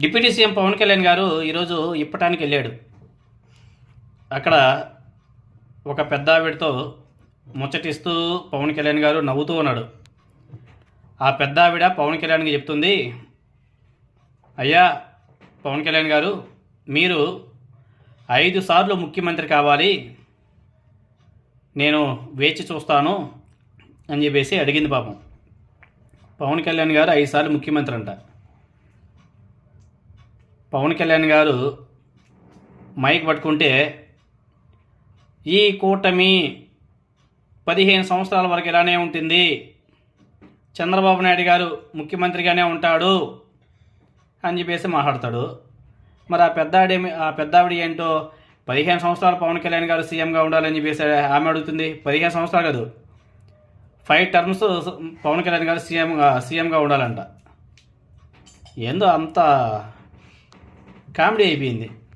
Deputy CM Pawan Kalyan గారు ఈరోజు ఇప్పటానికి వెళ్ళాడు. అక్కడ ఒక పెద్ద ఆవిడతో ముచ్చటిస్తూ పవన్ కళ్యాణ్ గారు నవ్వుతూ ఉన్నాడు. ఆ పెద్ద ఆవిడ పవన్ కళ్యాణ్కి చెప్తుంది, అయ్యా పవన్ కళ్యాణ్ గారు, మీరు 5 సార్లు ముఖ్యమంత్రి కావాలి, నేను వేచి చూస్తాను అని చెప్పేసి అడిగింది. పాపం పవన్ కళ్యాణ్ గారు 5 సార్లు ముఖ్యమంత్రి అంట. పవన్ కళ్యాణ్ గారు మైక్ పట్టుకుంటే, ఈ కూటమి 15 సంవత్సరాల వరకు ఇలానే ఉంటుంది, చంద్రబాబు నాయుడు గారు ముఖ్యమంత్రిగానే ఉంటాడు అని చెప్పేసి మాట్లాడతాడు. మరి ఆ పెద్దావిడ ఏంటో 15 సంవత్సరాలు పవన్ కళ్యాణ్ గారు సీఎంగా ఉండాలని చెప్పేసి ఆమె అడుగుతుంది. 15 సంవత్సరాలు కాదు, 5 టర్మ్స్ పవన్ కళ్యాణ్ గారు సీఎంగా ఉండాలంట. ఏందో అంత కామెడీ అయిపోయింది.